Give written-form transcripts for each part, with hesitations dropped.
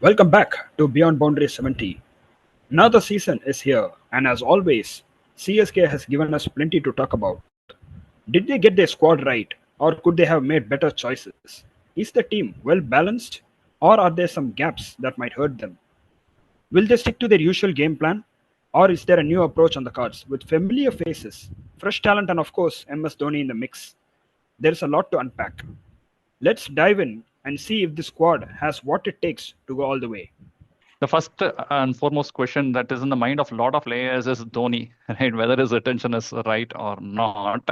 Welcome back to Beyond Boundary 70. Now the season is here, and as always, CSK has given us plenty to talk about. Did they get their squad right, or could they have made better choices? Is the team well balanced, or are there some gaps that might hurt them? Will they stick to their usual game plan, or is there a new approach on the cards with familiar faces, fresh talent, and of course, MS Dhoni in the mix? There's a lot to unpack. Let's dive in and see if the squad has what it takes to go all the way. The first and foremost question that is in the mind of a lot of players is Dhoni, right? Whether his retention is right or not.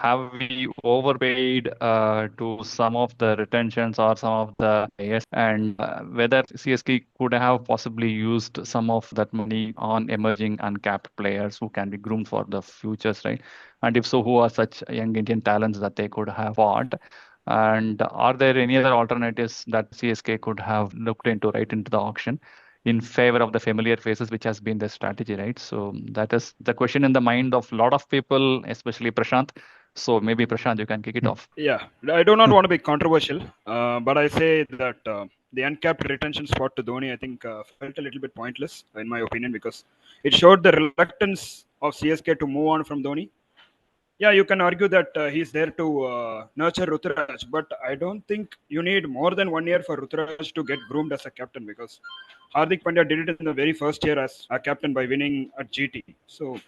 Have we overpaid to some of the retentions or some of the players, and whether CSK could have possibly used some of that money on emerging uncapped players who can be groomed for the futures, right? And if so, who are such young Indian talents that they could have bought? And are there any other alternatives that CSK could have looked into right into the auction in favor of the familiar faces, which has been the strategy, right? So that is the question in the mind of a lot of people, especially Prashant. So maybe Prashant, you can kick it off. Yeah, I do not want to be controversial, but I say that the uncapped retention spot to Dhoni, I think, felt a little bit pointless, in my opinion, because it showed the reluctance of CSK to move on from Dhoni. Yeah, you can argue that he's there to nurture Ruturaj, but I don't think you need more than 1 year for Ruturaj to get groomed as a captain because Hardik Pandya did it in the very first year as a captain by winning at GT. So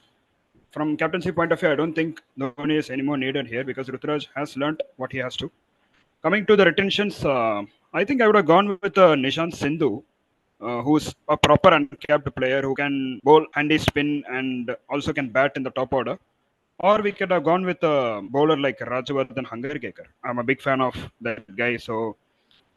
from captaincy point of view, I don't think Dhoni is anymore needed here because Ruturaj has learnt what he has to. Coming to the retentions, I think I would have gone with Nishant Sindhu, who's a proper uncapped player who can bowl handy spin and also can bat in the top order. Or we could have gone with a bowler like Rajavardhan Hangarkekar. I'm a big fan of that guy, so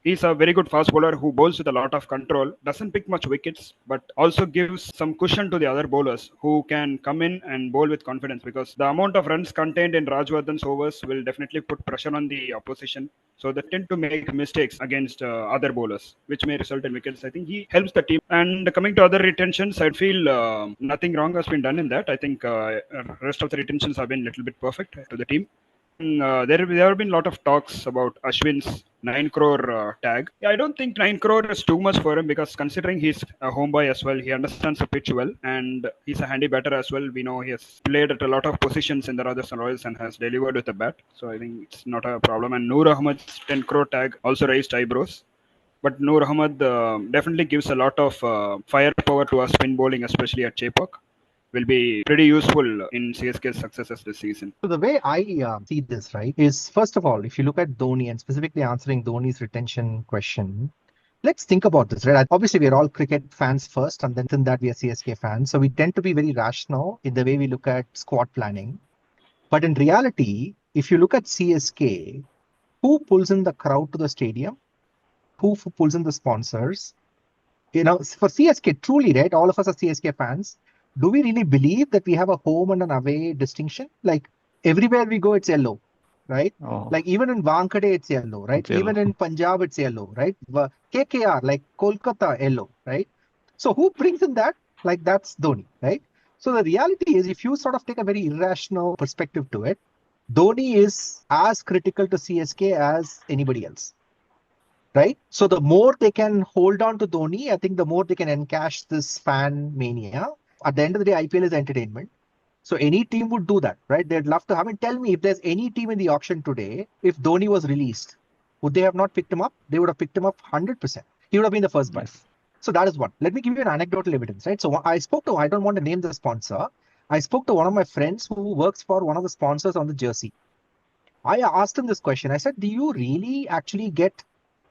he's a very good fast bowler who bowls with a lot of control, doesn't pick much wickets, but also gives some cushion to the other bowlers who can come in and bowl with confidence because the amount of runs contained in Rajwardhan's overs will definitely put pressure on the opposition. So they tend to make mistakes against other bowlers, which may result in wickets. I think he helps the team. And coming to other retentions, I feel nothing wrong has been done in that. I think rest of the retentions have been a little bit perfect to the team. There have been a lot of talks about Ashwin's 9 crore tag. Yeah, I don't think 9 crore is too much for him because considering he's a homeboy as well, he understands the pitch well and he's a handy batter as well. We know he has played at a lot of positions in the Rajasthan Royals and has delivered with a bat. So I think it's not a problem. And Noor Ahmad's 10 crore tag also raised eyebrows. But Noor Ahmad definitely gives a lot of firepower to our spin bowling, especially at Chepauk. Will be pretty useful in CSK's successes this season. So the way I see this, right, is first of all, if you look at Dhoni and specifically answering Dhoni's retention question, let's think about this, right? Obviously, we're all cricket fans first, and then within that we are CSK fans. So we tend to be very rational in the way we look at squad planning. But in reality, if you look at CSK, who pulls in the crowd to the stadium? Who pulls in the sponsors? You know, for CSK, truly, right? All of us are CSK fans. Do we really believe that we have a home and an away distinction? Like everywhere we go, it's yellow, right? Oh, Like even in Wankhede, it's yellow, right? it's yellow. Even in Punjab, it's yellow, right? KKR, like Kolkata, yellow, right? So who brings in that? Like that's Dhoni, right? So the reality is, if you sort of take a very irrational perspective to it, Dhoni is as critical to CSK as anybody else, right? So the more they can hold on to Dhoni, I think the more they can encash this fan mania. At the end of the day, IPL is entertainment. So any team would do that, right? They'd love to have. And tell me, if there's any team in the auction today, if Dhoni was released, would they have not picked him up? They would have picked him up 100%. He would have been the first buy. Yes. So that is one. Let me give you an anecdotal evidence, right? So I don't want to name the sponsor. I spoke to one of my friends who works for one of the sponsors on the jersey. I asked him this question. I said, do you really actually get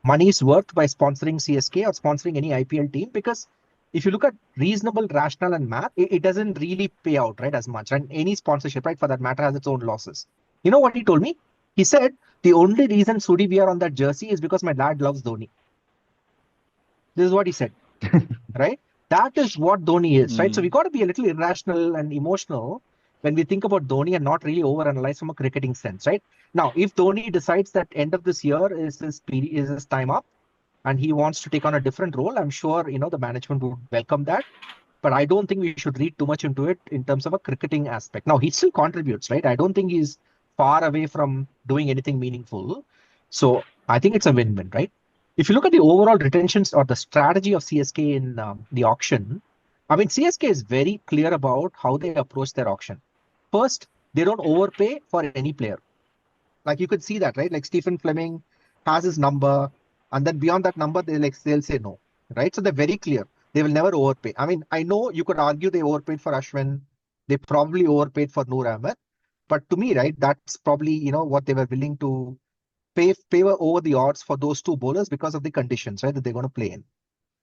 money's worth by sponsoring CSK or sponsoring any IPL team? Because if you look at reasonable rationale and math, it doesn't really pay out, right, as much. And any sponsorship, right, for that matter, has its own losses. You know what he told me? He said, the only reason Sudi we are on that jersey is because my dad loves Dhoni. This is what he said, right? That is what Dhoni is, right? So we got to be a little irrational and emotional when we think about Dhoni and not really overanalyze from a cricketing sense, right? Now, if Dhoni decides that end of this year is his time up, and he wants to take on a different role, I'm sure, the management would welcome that. But I don't think we should read too much into it in terms of a cricketing aspect. Now, he still contributes, right? I don't think he's far away from doing anything meaningful. So I think it's a win-win, right? if you look at the overall retentions or the strategy of CSK in the auction, I mean, CSK is very clear about how they approach their auction. First, they don't overpay for any player. Like you could see that, right? Like Stephen Fleming has his number, and then beyond that number, they'll say no, right? So they're very clear. They will never overpay. I mean, I know you could argue they overpaid for Ashwin. They probably overpaid for Noor Ahmed. But to me, right, that's probably, what they were willing to favor over the odds for those two bowlers because of the conditions, right, that they're going to play in.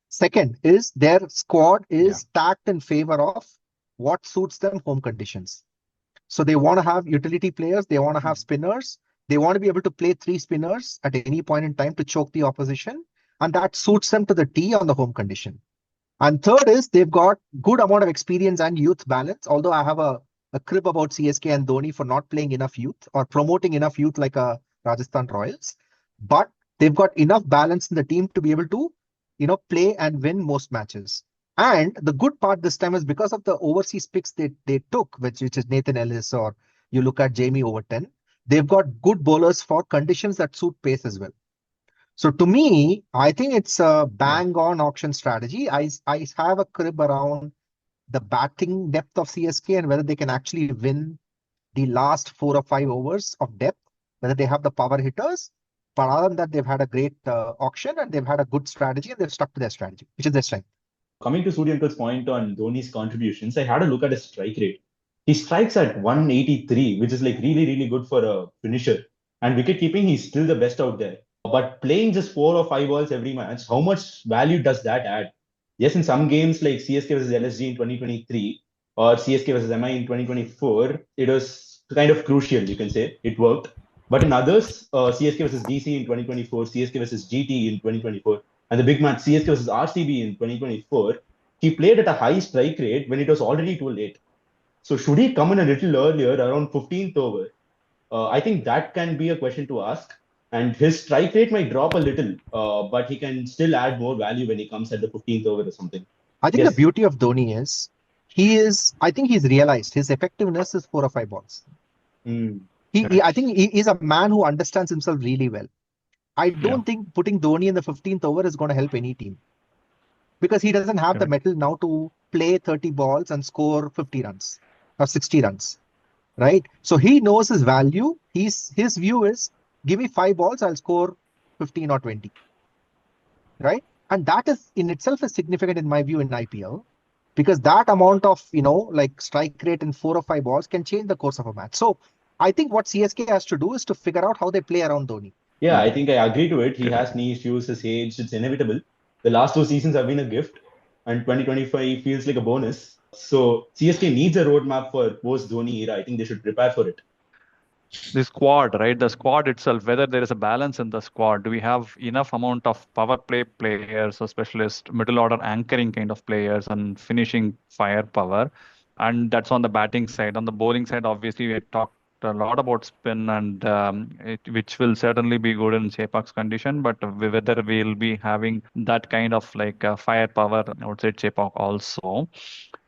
Second is their squad is stacked in favor of what suits them home conditions. So they want to have utility players, they want to have spinners, they want to be able to play three spinners at any point in time to choke the opposition, and that suits them to the T on the home condition. And third is they've got good amount of experience and youth balance. Although I have a crib about CSK and Dhoni for not playing enough youth or promoting enough youth like a Rajasthan Royals, but they've got enough balance in the team to be able to, play and win most matches. And the good part this time is because of the overseas picks they took, which is Nathan Ellis or you look at Jamie Overton, they've got good bowlers for conditions that suit pace as well. So to me, I think it's a bang on auction strategy. I have a crib around the batting depth of CSK and whether they can actually win the last 4 or 5 overs of depth, whether they have the power hitters. But other than that, they've had a great auction and they've had a good strategy and they've stuck to their strategy, which is their strength. Coming to Suryankal's point on Dhoni's contributions, I had a look at his strike rate. He strikes at 183, which is like really, really good for a finisher. And wicket keeping, he's still the best out there. But playing just 4 or 5 balls every match, how much value does that add? Yes, in some games like CSK versus LSG in 2023 or CSK versus MI in 2024, it was kind of crucial, you can say. It worked. But in others, CSK versus DC in 2024, CSK versus GT in 2024, and the big match CSK versus RCB in 2024, he played at a high strike rate when it was already too late. So should he come in a little earlier, around 15th over? I think that can be a question to ask. And his strike rate might drop a little, but he can still add more value when he comes at the 15th over or something. I think the beauty of Dhoni is I think he's realized his effectiveness is 4 or 5 balls. I think he is a man who understands himself really well. I don't think putting Dhoni in the 15th over is going to help any team because he doesn't have the mettle now to play 30 balls and score 50 runs or 60 runs, right? So he knows his value. His view is give me 5 balls, I'll score 15 or 20, right? And that is in itself is significant in my view in IPL because that amount of, like strike rate in 4 or 5 balls can change the course of a match. So I think what CSK has to do is to figure out how they play around Dhoni. Yeah, I think I agree to it. He has knee issues, his age, it's inevitable. The last 2 seasons have been a gift, and 2025 feels like a bonus. So CSK needs a roadmap for post-Dhoni era. I think they should prepare for it. The squad, right? The squad itself, whether there is a balance in the squad, do we have enough amount of power play players or specialist middle order anchoring kind of players and finishing firepower? And that's on the batting side. On the bowling side, obviously, we talked a lot about spin and which will certainly be good in Chepak's condition, but whether we'll be having that kind of like firepower outside Chepak also.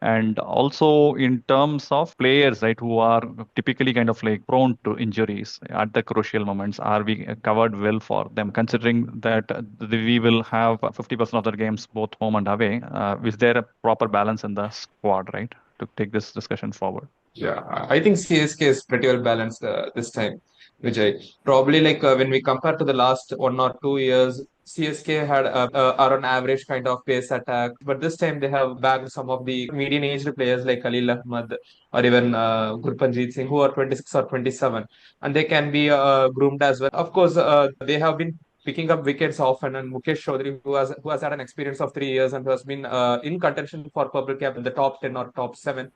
And also in terms of players, right, who are typically kind of like prone to injuries at the crucial moments, are we covered well for them, considering that we will have 50% of the games both home and away? Is there a proper balance in the squad, right, to take this discussion forward? Yeah, I think CSK is pretty well balanced this time, Vijay. Probably like when we compare to the last 1 or 2 years, CSK had around average kind of pace attack, but this time they have bagged some of the median-aged players like Khalil Ahmed or even Gurpanjeet Singh, who are 26 or 27, and they can be groomed as well. Of course, they have been picking up wickets often, and Mukesh Chaudhary, who has had an experience of 3 years and who has been in contention for purple cap in the top 10 or top 7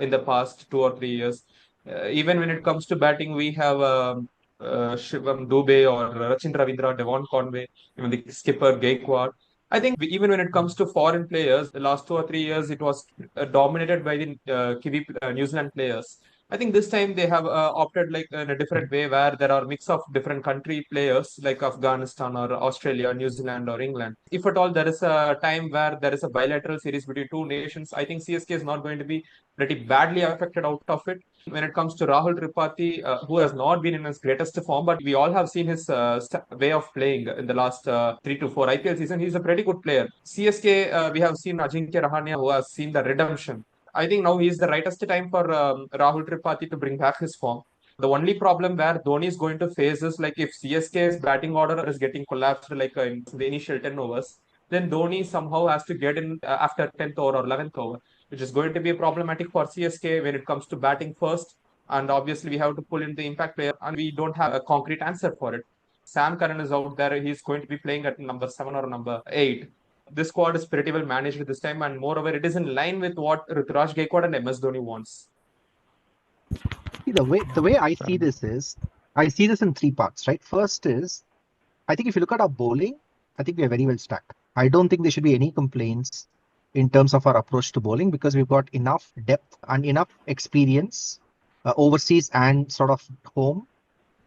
in the past 2 or 3 years. Even when it comes to batting, we have Shivam Dubey or Rachin Ravindra, Devon Conway, even the skipper Gaikwad. I think even when it comes to foreign players, the last 2 or 3 years it was dominated by the Kiwi New Zealand players. I think this time they have opted like in a different way where there are mix of different country players like Afghanistan or Australia, New Zealand or England. If at all there is a time where there is a bilateral series between two nations, I think CSK is not going to be pretty badly affected out of it. When it comes to Rahul Tripathi, who has not been in his greatest form, but we all have seen his way of playing in the last 3 to 4 IPL season. He's a pretty good player. CSK, we have seen Ajinkya Rahane who has seen the redemption. I think now is the rightest time for Rahul Tripathi to bring back his form. The only problem where Dhoni is going to face is like if CSK's batting order is getting collapsed like in the initial 10 overs, then Dhoni somehow has to get in after 10th over or 11th over, which is going to be problematic for CSK when it comes to batting first. And obviously, we have to pull in the impact player, and we don't have a concrete answer for it. Sam Curran is out there. He's going to be playing at number 7 or number 8. This squad is pretty well managed this time, and moreover, it is in line with what Ruturaj Gaikwad and MS Dhoni wants. The way I see this is, I see this in three parts, right? First is, I think if you look at our bowling, I think we are very well stacked. I don't think there should be any complaints in terms of our approach to bowling because we've got enough depth and enough experience overseas and sort of home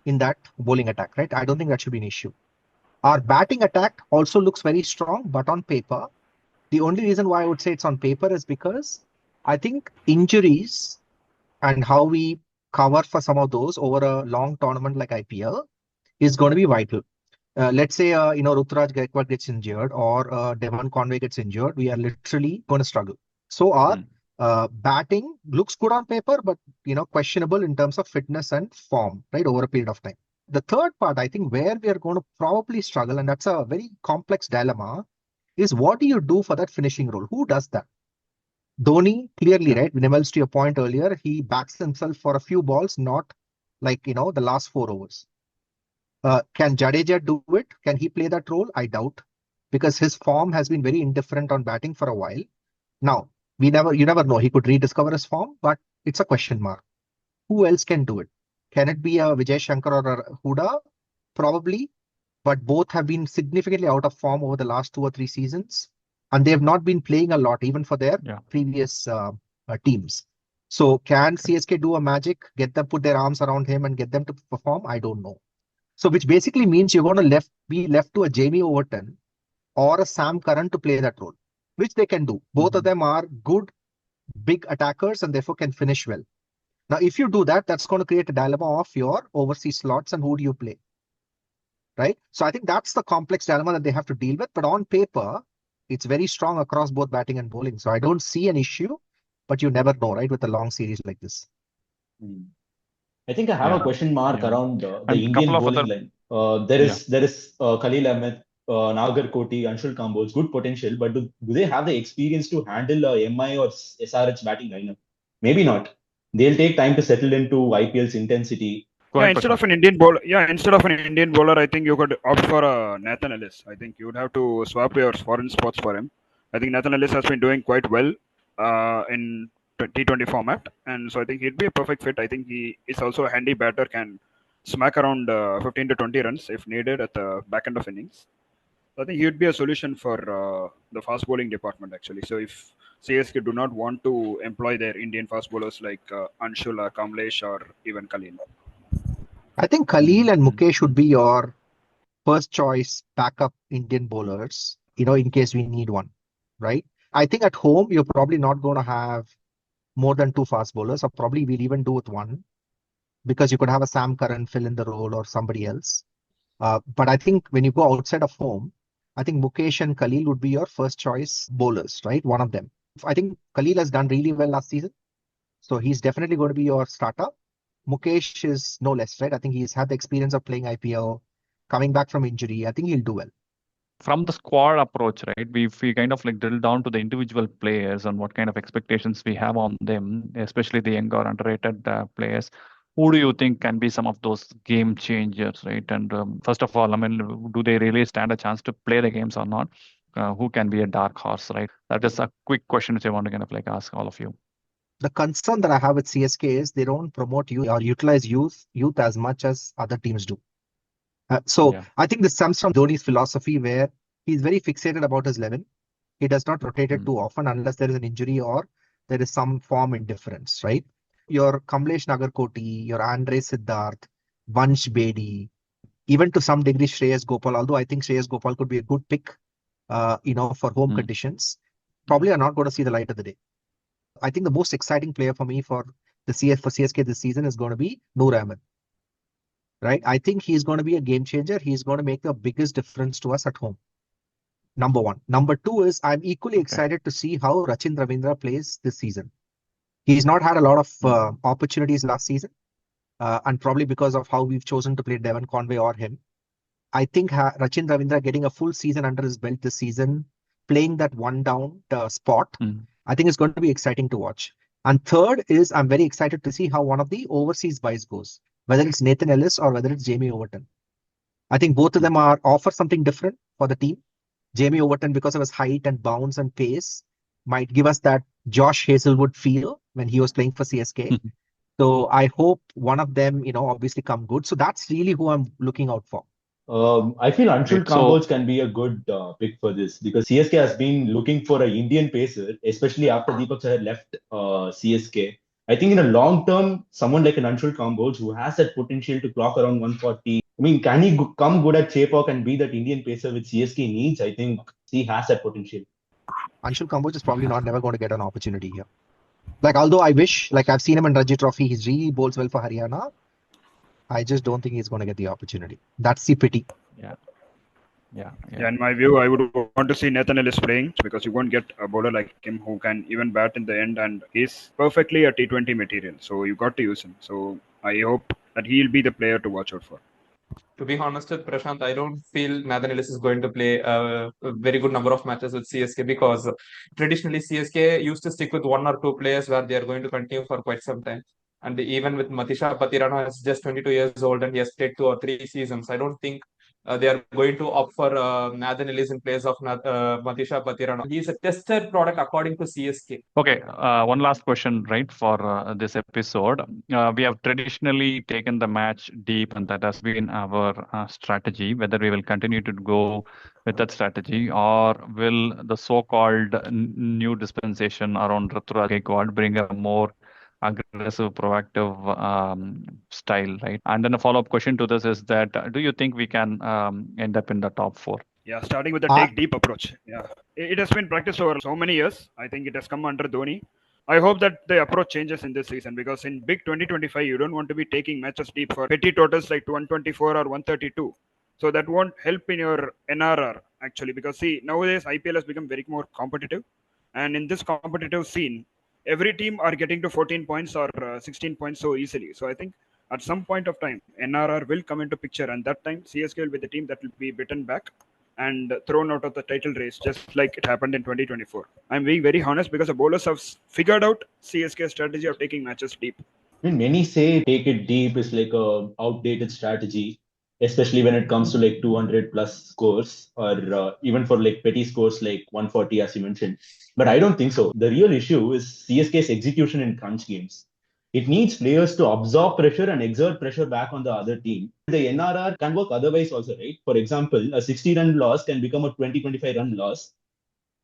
in that bowling attack, right? I don't think that should be an issue. Our batting attack also looks very strong, but on paper, the only reason why I would say it's on paper is because I think injuries and how we cover for some of those over a long tournament like IPL is going to be vital. Let's say, Ruturaj Gaikwad gets injured or Devon Conway gets injured, we are literally going to struggle. So our batting looks good on paper, but, questionable in terms of fitness and form, right, over a period of time. The third part, I think, where we are going to probably struggle, and that's a very complex dilemma, is what do you do for that finishing role? Who does that? Dhoni, clearly, right? Nivels, to your point earlier, he backs himself for a few balls, not like, the last 4 overs. Can Jadeja do it? Can he play that role? I doubt, because his form has been very indifferent on batting for a while. Now, you never know. He could rediscover his form, but it's a question mark. Who else can do it? Can it be a Vijay Shankar or a Huda? Probably, but both have been significantly out of form over the last 2 or 3 seasons, and they have not been playing a lot, even for their previous teams. So can CSK do a magic, get them, put their arms around him and get them to perform? I don't know. So which basically means you're going to be left to a Jamie Overton or a Sam Curran to play that role, which they can do. Both of them are good, big attackers and therefore can finish well. Now, if you do that, that's going to create a dilemma of your overseas slots and who do you play, right? So I think that's the complex dilemma that they have to deal with. But on paper, it's very strong across both batting and bowling. So I don't see an issue, but you never know, right, with a long series like this. I think I have a question mark around the Indian bowling line. There is Khalil Ahmed, Nagar Koti, Anshul Kamboj, good potential, but do they have the experience to handle a MI or SRH batting lineup? Maybe not. They'll take time to settle into IPL's intensity. Instead of an Indian bowler, I think you could opt for Nathan Ellis. I think you would have to swap your foreign spots for him. I think Nathan Ellis has been doing quite well in T20 format, and so I think he'd be a perfect fit. I think he is also a handy batter, can smack around 15 to 20 runs if needed at the back end of innings. So I think he would be a solution for the fast bowling department actually. So if CSK do not want to employ their Indian fast bowlers like Anshul, Kamlesh, or even Khalil. I think Khalil and Mukesh would be your first choice backup Indian bowlers, in case we need one, right? I think at home, you're probably not going to have more than 2 fast bowlers, or probably we'll even do with 1, because you could have a Sam Curran fill in the role or somebody else. But I think when you go outside of home, I think Mukesh and Khalil would be your first choice bowlers, right? One of them. I think Khalil has done really well last season, so he's definitely going to be your starter. Mukesh is no less, right? I think he's had the experience of playing IPL, coming back from injury. I think he'll do well. From the squad approach, right? We kind of like drill down to the individual players and what kind of expectations we have on them, especially the young or underrated players. Who do you think can be some of those game changers, right? And first of all, I mean, do they really stand a chance to play the games or not? Who can be a dark horse, right? That is a quick question which I want to kind of like ask all of you. The concern that I have with CSK is they don't promote youth or utilize youth as much as other teams do. I think this comes from Dhoni's philosophy where he's very fixated about his 11. He does not rotate it too often unless there is an injury or there is some form indifference, right? your Kamlesh Nagarkoti, your Andre Siddharth, Vansh Bedi, even to some degree Shreyas Gopal, although I think Shreyas Gopal could be a good pick, for home conditions, probably are not going to see the light of the day. I think the most exciting player for me for CSK this season is going to be Noor Ahmed. Right? I think he's going to be a game changer. He's going to make the biggest difference to us at home. Number one. Number two is I'm equally excited to see how Rachin Ravindra plays this season. He's not had a lot of opportunities last season, and probably because of how we've chosen to play Devon Conway or him. I think Rachin Ravindra getting a full season under his belt this season, playing that one down spot, I think it's going to be exciting to watch. And third is I'm very excited to see how one of the overseas guys goes, whether it's Nathan Ellis or whether it's Jamie Overton. I think both of them offer something different for the team. Jamie Overton, because of his height and bounce and pace, might give us that Josh Hazelwood feel when he was playing for CSK. So I hope one of them, obviously come good. So that's really who I'm looking out for. I feel Anshul Kamboj can be a good pick for this because CSK has been looking for an Indian pacer, especially after Deepak Chahar left CSK. I think in a long term, someone like an Anshul Kamboj who has that potential to clock around 140. I mean, can he come good at Chepauk and be that Indian pacer which CSK needs? I think he has that potential. Anshul Kamboj is probably never going to get an opportunity here. Although I wish, I've seen him in Ranji Trophy, he really bowls well for Haryana. I just don't think he's going to get the opportunity. That's the pity. Yeah. In my view, I would want to see Nathan Ellis playing because you won't get a bowler like him who can even bat in the end, and he's perfectly a T20 material. So you got to use him. So I hope that he'll be the player to watch out for. To be honest with Prashant, I don't feel Nathan Ellis is going to play a very good number of matches with CSK because traditionally CSK used to stick with one or two players where they are going to continue for quite some time. And even with Matisha Patirana, is just 22 years old and he has played 2 or 3 seasons. I don't think they are going to opt for Nathan Ellis in place of Matisha Patirana. He is a tested product according to CSK. Okay, one last question, right, for this episode. We have traditionally taken the match deep, and that has been our strategy. Whether we will continue to go with that strategy, or will the so-called new dispensation around Ruturaj Gaikwad bring a more aggressive, proactive style, right? And then a follow-up question to this is that do you think we can end up in the top 4? Yeah, starting with the take deep approach. Yeah, it has been practiced over so many years. I think it has come under Dhoni. I hope that the approach changes in this season because in big 2025, you don't want to be taking matches deep for petty totals like 124 or 132. So that won't help in your NRR actually because see, nowadays IPL has become very more competitive. And in this competitive scene, every team are getting to 14 points or 16 points so easily. So I think at some point of time, NRR will come into picture and that time CSK will be the team that will be beaten back and thrown out of the title race, just like it happened in 2024. I'm being very honest because the bowlers have figured out CSK's strategy of taking matches deep. I mean, many say take it deep is like a outdated strategy, especially when it comes to like 200 plus scores or even for like petty scores like 140, as you mentioned. But I don't think so. The real issue is CSK's execution in crunch games. It needs players to absorb pressure and exert pressure back on the other team. The NRR can work otherwise also, right? For example, a 60-run loss can become a 20-25-run loss.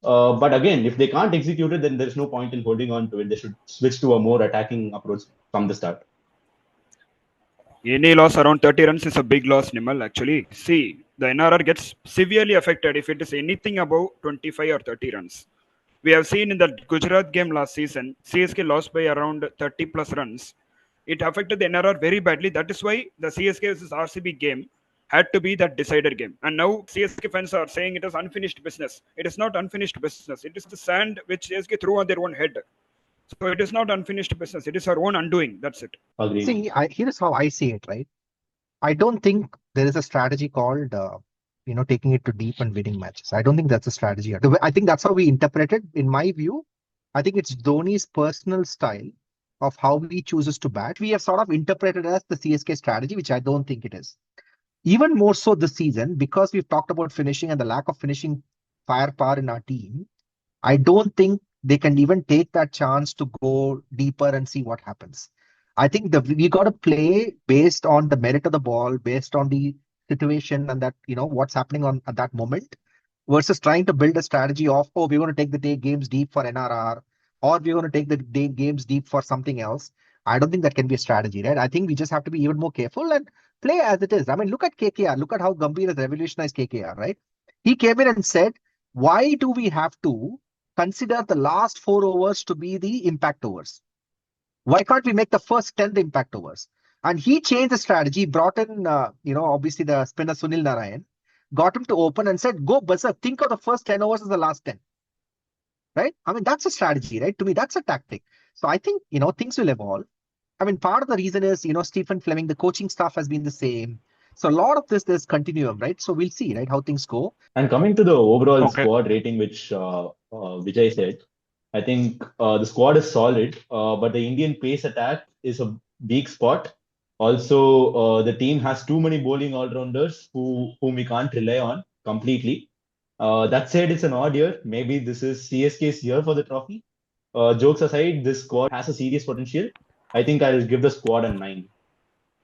But again, if they can't execute it, then there's no point in holding on to it. They should switch to a more attacking approach from the start. Any loss around 30 runs is a big loss, Nimal. Actually, see, the NRR gets severely affected if it is anything above 25 or 30 runs. We have seen in the Gujarat game last season, CSK lost by around 30 plus runs. It affected the NRR very badly. That is why the CSK versus RCB game had to be that decider game. And now CSK fans are saying it is unfinished business. It is not unfinished business. It is the sand which CSK threw on their own head. So it is not unfinished business. It is our own undoing. That's it. Agreed. See, here's how I see it, right? I don't think there is a strategy called, taking it to deep and winning matches. I don't think that's a strategy. I think that's how we interpret it. In my view, I think it's Dhoni's personal style of how he chooses to bat. We have sort of interpreted as the CSK strategy, which I don't think it is. Even more so this season, because we've talked about finishing and the lack of finishing firepower in our team, I don't think they can even take that chance to go deeper and see what happens. I think we got to play based on the merit of the ball, based on the situation and that, what's happening at that moment, versus trying to build a strategy of, we're going to take the day games deep for NRR, or we're going to take the day games deep for something else. I don't think that can be a strategy, right? I think we just have to be even more careful and play as it is. I mean, look at KKR. Look at how Gambhir has revolutionized KKR, right? He came in and said, why do we have to consider the last 4 overs to be the impact overs? Why can't we make the first 10 the impact overs? And he changed the strategy, brought in, obviously the spinner Sunil Narayan, got him to open and said, go berserk, think of the first 10 overs as the last 10, right? I mean, that's a strategy, right? To me, that's a tactic. So I think, things will evolve. I mean, part of the reason is, Stephen Fleming, the coaching staff has been the same. So a lot of this, there's continuum, right? So we'll see, right, how things go. And coming to the overall Okay. squad rating, which Vijay said, I think the squad is solid, but the Indian pace attack is a weak spot. Also, the team has too many bowling all-rounders whom we can't rely on completely. That said, it's an odd year. Maybe this is CSK's year for the trophy. Jokes aside, this squad has a serious potential. I think I'll give the squad a 9.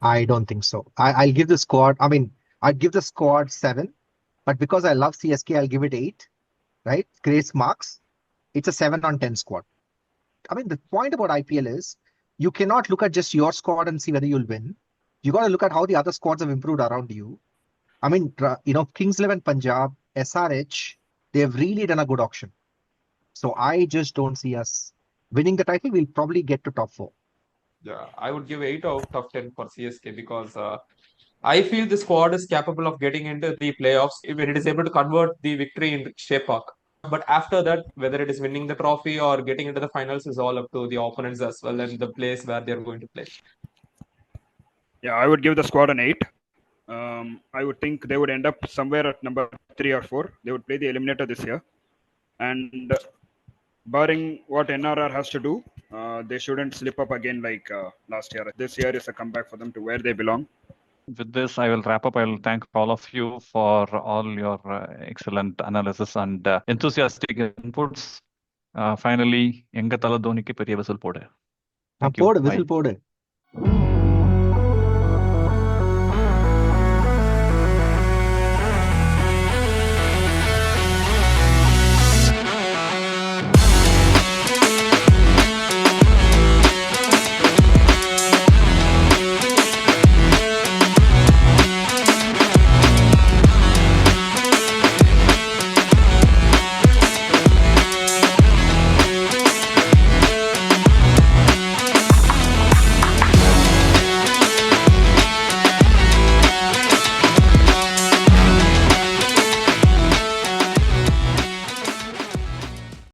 I don't think so. I'll give the squad, I'd give the squad 7, but because I love CSK, I'll give it 8, right? Grace marks. It's a 7 on 10 squad. I mean, the point about IPL is you cannot look at just your squad and see whether you'll win. You got to look at how the other squads have improved around you. I mean, Kings 11 Punjab, SRH, they have really done a good auction. So I just don't see us winning the title. We'll probably get to top 4. Yeah, I would give 8 out of 10 for CSK because I feel the squad is capable of getting into the playoffs when it is able to convert the victory in Shea Park. But after that, whether it is winning the trophy or getting into the finals is all up to the opponents as well and the place where they're going to play. Yeah, I would give the squad an 8. I would think they would end up somewhere at number 3 or 4. They would play the eliminator this year. And barring what NRR has to do, they shouldn't slip up again like last year. This year is a comeback for them to where they belong. With this, I will wrap up. I will thank all of you for all your excellent analysis and enthusiastic inputs. Finally, எங்க தல தோனிக்கு பெரிய whistle போடு. Thank you. போடு Bye. whistle போடு.